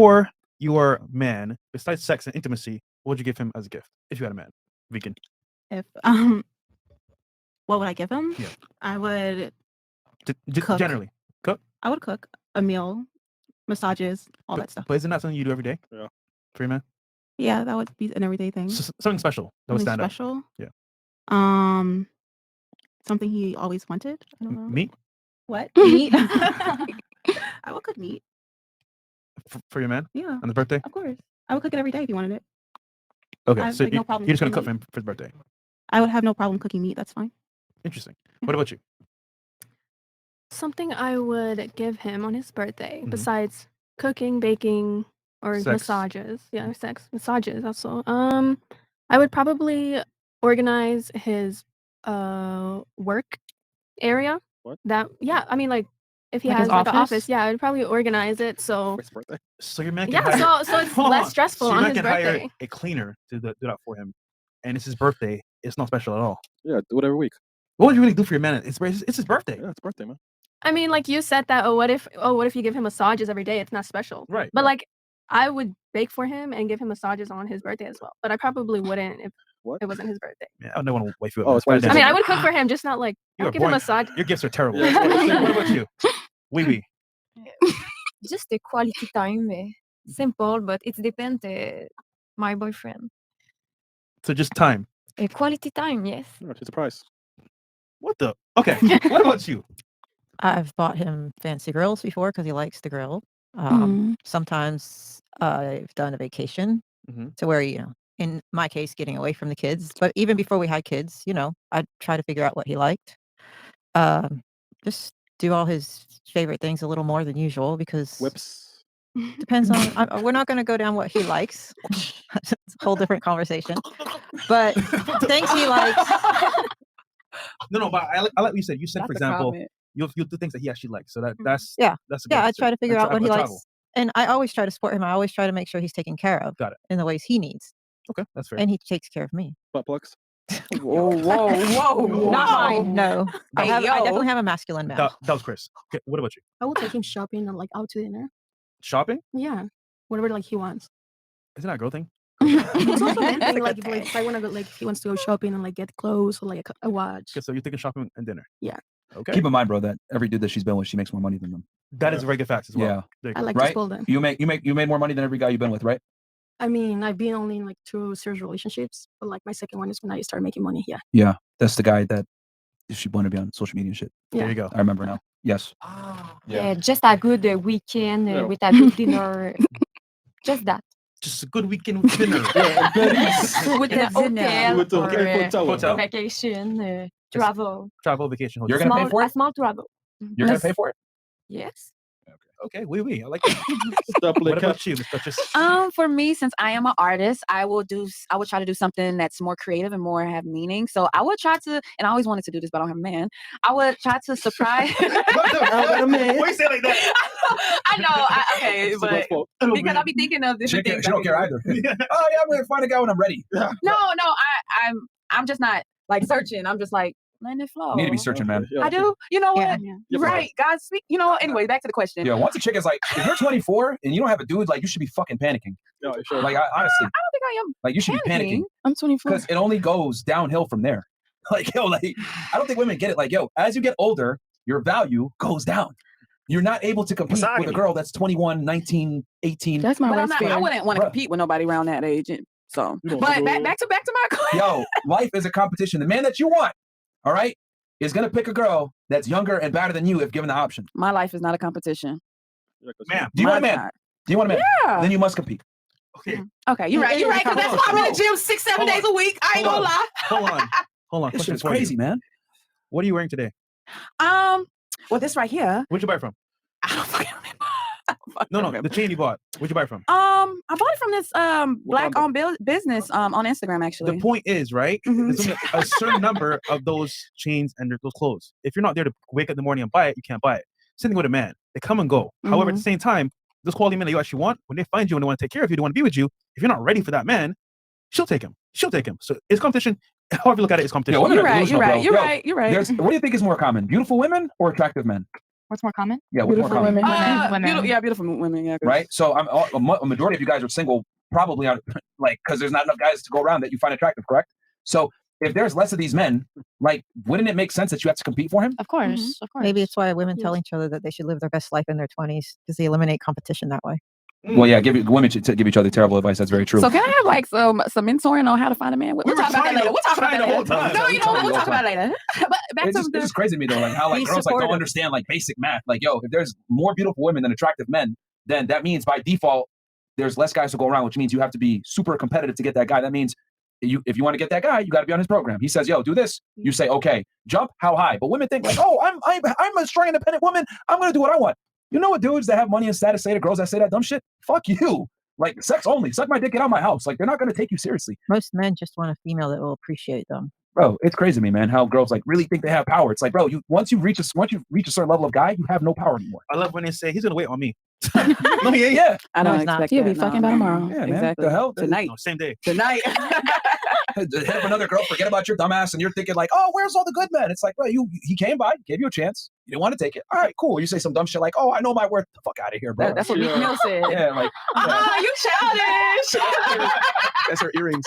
For your man, besides sex and intimacy, what would you give him as a gift if you had a man? Weeknd. If what would I give him? Yeah. I would cook. Generally cook. I would cook a meal, massages, all that stuff. But isn't that something you do every day? Yeah. For your man? Yeah, that would be an everyday thing. Something special that would stand special? out. Yeah. Something he always wanted. I don't know. Meat? What? Meat? I would cook meat. For your man? Yeah. On his birthday? Of course. I would cook it every day if he wanted it. Okay, so no problem you're just gonna cook cooking for him for his birthday. I would have no problem cooking meat. That's fine. Interesting. What about you? Something I would give him on his birthday, besides cooking, baking, or Sex. massages. Yeah, sex, massages also. I would probably organize his work area. What? I mean, like, if he Like has his like an office? office, yeah, I'd probably organize it so For his birthday. So your man can yeah, hire, so it's Hold less on. stressful So your on man his can hire birthday. a cleaner to do that for him, and it's his birthday. It's not special at all. Yeah, do it every week. What would you really do for your man? It's his birthday. Yeah, it's birthday, man. I mean, like you said that. What if you give him massages every day? It's not special, Right. But like, I would bake for him and give him massages on his birthday as well. But I probably wouldn't if What? it wasn't his birthday. Man, I don't want to wait for you. Oh, it's fine. I mean, I would cook for him, just not like You I'll are give him a boring. massage. Your gifts are terrible. Yeah, that's What about you? Oui. Just a quality time. Simple, but it depends. My boyfriend. So just time. A quality time, yes. No, she's a price. What the? Okay. What about you? I've bought him fancy grills before because he likes to grill. Mm. Sometimes I've done a vacation Mhm. to where, in my case, getting away from the kids. But even before we had kids, I'd try to figure out what he liked. Just do all his favorite things a little more than usual because Whips. depends on. We're not going to go down what he likes. It's a whole different conversation. But things he likes. No, but I like what you said. You said, That's for a example, comment. you'll do things that he actually likes. So that's Yeah. that's a good Yeah, I answer. try to figure out what he likes. Travel. And I always try to support him. I always try to make sure he's taken care of Got it. in the ways he needs. Okay, that's fair. And he takes care of me. Butt plugs. Whoa. Not mine, no. I Hey, definitely have a masculine male. That was Chris. Okay, what about you? I would take him shopping and like out to dinner. Shopping? Yeah. Whatever like he wants. Isn't that a girl thing? It's also men That's a thing, like good if I want to go, like if he wants to go shopping and like get clothes or like a watch. Okay, so you're thinking shopping and dinner. Yeah. Okay. Keep in mind, bro, that every dude that she's been with, she makes more money than them. That is a very good fact as well. Yeah. There you I go. like to Right? spoil them. You made more money than every guy you've been with, right? I mean, I've been only in like 2 serious relationships, but like my second one is when I started making money. Yeah. Yeah. That's the guy that she wanted to be on social media and shit. There Yeah. you go. I remember now. Yes. Yeah, just a good weekend Yeah. with a good dinner. Just that. Just a good weekend with dinner. With In a a dinner. hotel With the or Hotel. vacation, travel. Travel, vacation, You're hotel. gonna pay for A it? small travel. You're going to pay for it? Yes. Okay, oui. I like that. Stop What licking. about you, Miss Duchess? For me, since I am an artist, I will try to do something that's more creative and more have meaning. So I would try to, and I always wanted to do this, but I don't have a man. I would try to surprise. What the fuck? Why you say it like that? I know, okay, It's a but good fault. because I'll be thinking of She different things. don't care either. Oh, yeah, I'm going to find a guy when I'm ready. No, I'm just not like searching. I'm just like letting it flow. You need to be searching, man. Yeah, I do. You know what? Yeah. Yeah, Right. God speak. You know what? Anyway, back to the question. Yeah, once a chick is like, if you're 24 and you don't have a dude, like, you should be fucking panicking. Yeah, sure. Like, honestly, I don't think I am. like, you should be panicking. I'm 24. Because it only goes downhill from there. Like, yo, like, I don't think women get it. Like, yo, as you get older, your value goes down. You're not able to compete with a Misogyny. girl that's 21, 19, 18. That's my But worst I fear. wouldn't want to Bruh. compete with nobody around that age. So, You don't but know. back to my question. Yo, life is a competition. The man that you want, all right, is going to pick a girl that's younger and better than you if given the option. My life is not a competition. Yeah, 'cause Ma'am. Do you want a Mine's man? not. Do you want a man? Yeah. Then you must compete. Okay, Okay, you're right. You're right. Because that's why I'm in the gym 6-7 Hold days on. a week. I ain't Hold gonna lie. hold on. This Question shit's for you. crazy, man. What are you wearing today? Well, this right here. Where'd you buy it from? I don't fucking remember. No, the chain you bought. Where'd you buy it from? I bought it from this black-owned business on Instagram actually. The point is, right? Mhm. There's only a certain number of those chains and those clothes. If you're not there to wake up in the morning and buy it, you can't buy it. Same thing with a man. They come and go. However, at the same time, those quality men that you actually want, when they find you and they want to take care of you, they want to be with you, if you're not ready for that man, she'll take him. So it's competition. However you look at it, it's competition. Yeah, women You're are right. delusional, You're right. bro. You're Yo, right. You're right. What do you think is more common? Beautiful women or attractive men? What's more common? Yeah, what's more Beautiful common? women. Women. Beautiful women. Yeah, 'cause- Right? So a majority of you guys are single, probably on like because there's not enough guys to go around that you find attractive, correct? So if there's less of these men, like, wouldn't it make sense that you have to compete for him? Of course, of course. Maybe it's why women tell each other that they should live their best life in their 20s because they eliminate competition that way. Well, yeah, women should give each other terrible advice. That's very true. So can I have like some mentoring on how to find a man? We'll talk about that later. We'll talk about that whole time. later. No, you know what? We'll talk about it later. But back It's to just crazy to me though, like how like Be girls like don't supportive. understand like basic math. Like, yo, if there's more beautiful women than attractive men, then that means by default there's less guys to go around, which means you have to be super competitive to get that guy. That means if you want to get that guy, you got to be on his program. He says, yo, do this. You say, okay, jump, how high? But women think like, oh, I'm a strong, independent woman. I'm gonna do what I want. You know what dudes that have money and status say to girls that say that dumb shit? Fuck you. Like, sex only. Suck my dick, get out of my house. Like, they're not gonna take you seriously. Most men just want a female that will appreciate them. Bro, it's crazy to me, man, how girls like really think they have power. It's like, bro, once you reach a certain level of guy, you have no power anymore. I love when they say he's gonna wait on me. No, yeah. I No, don't he's not. expect He'll that. be fucking No, by no. tomorrow. Yeah, man. Exactly. The hell? Tonight. No, same day. Tonight. Hit up another girl, forget about your dumbass, and you're thinking like, oh, where's all the good men? It's like, bro, he came by, gave you a chance, you didn't want to take it. All right, cool. You say some dumb shit like, oh, I know my worth. The fuck out of here, bro. That's what Meek Mill said. Yeah, like, You childish. That's her earrings.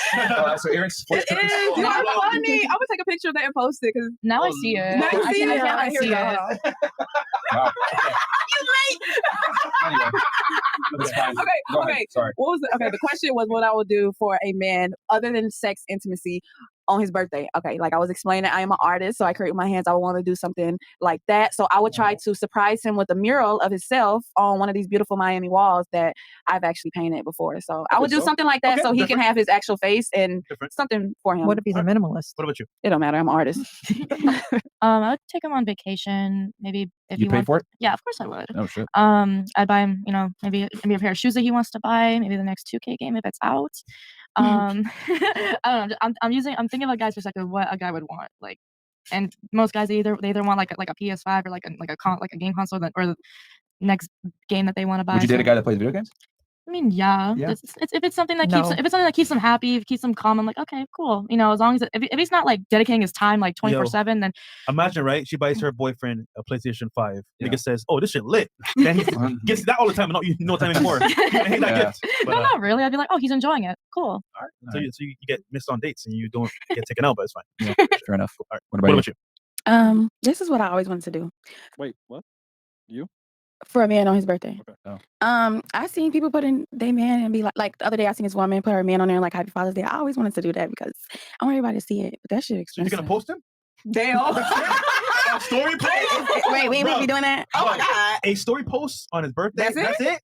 so earrings. It is. You are funny. I'm gonna take a picture of that and post it because Now I see it. Now you I see can- it? I Here see we it. go. Wow. Anyway, that's fine. Okay, Go ahead. okay. Sorry. What was the question was what I would do for a man other than sex intimacy on his birthday. Okay, like I was explaining, I am an artist, so I create with my hands. I would want to do something like that. So I would try to surprise him with a mural of himself on one of these beautiful Miami walls that I've actually painted before. So I would do something like that so he can have his actual face and something for him. What if he's a minimalist? What about you? It don't matter. I'm an artist. I would take him on vacation. Maybe if You he pay wants. for it? Yeah, of course I would. Oh shit. I'd buy him, maybe a pair of shoes that he wants to buy. Maybe the next 2K game if it's out. I don't know. I'm thinking of a guy's perspective, what a guy would want. Like, and most guys they either want like a PS5 or like a game console or the next game that they want to buy. Would you date a guy that plays video games? I mean, yeah. Yeah. It's if it's something that No. keeps him happy, keeps him calm, I'm like, okay, cool. As long as if he's not like dedicating his time like 24/7, then Imagine, right? She buys her boyfriend a PlayStation 5. Yeah. Nigga says, "Oh, this shit lit." Then he gets that all the time, and not no time anymore. I hate that Yeah. gift. But, no, not really. I'd be like, oh, he's enjoying it. Cool. all right. So you get missed on dates and you don't get taken out, but it's fine. Yeah, fair enough. All right. What What about about you? This is what I always wanted to do Wait, what? You? for a man on his birthday. Okay. Oh. I seen people put in their man and be like the other day I seen this woman put her man on there like Happy Father's Day. I always wanted to do that because I want everybody to see it. But that shit You expensive. gonna post him? Damn. A story post? Wait, we ain't be doing that. Oh my God. A story post on his birthday? That's it?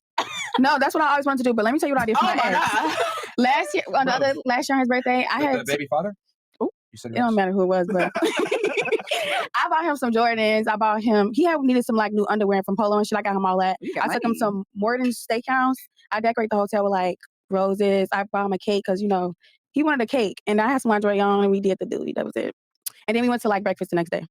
No, that's what I always wanted to do. But let me tell you what I did for Oh my my ex. God. Last year on his birthday, I The had baby father? Ooh. You said it don't matter who it was, but I bought him some Jordans. I bought him. He had needed some like new underwear from Polo and shit. I got him all that. You got I took him money. some Morton's Steakhouse. I decorate the hotel with like roses. I bought him a cake because he wanted a cake, and I had some lingerie on, and we did the duty. That was it. And then we went to like breakfast the next day.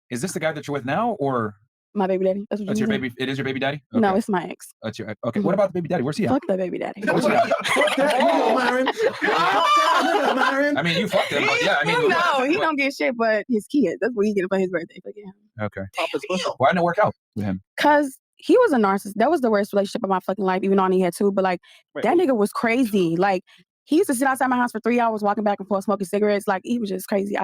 Is this the guy that you're with now, or My baby daddy. That's what that's you your mean? baby? It is your baby daddy? No, Okay. it's my ex. That's your okay. What about the baby daddy? Where's he at? Fuck the baby daddy. Where's he at? Fuck that, Myron. Fuck that, Myron. I mean, you fucked him, but yeah, I mean, No, he don't get shit, but his kids. That's what he get for his birthday. But yeah. okay. Papa's pussy. Why didn't it work out with him? Cause he was a narcissist. That was the worst relationship of my fucking life, even though I only had two. But like Wait, that nigga was crazy. Like he used to sit outside my house for 3 hours walking back and forth smoking cigarettes. Like he was just crazy.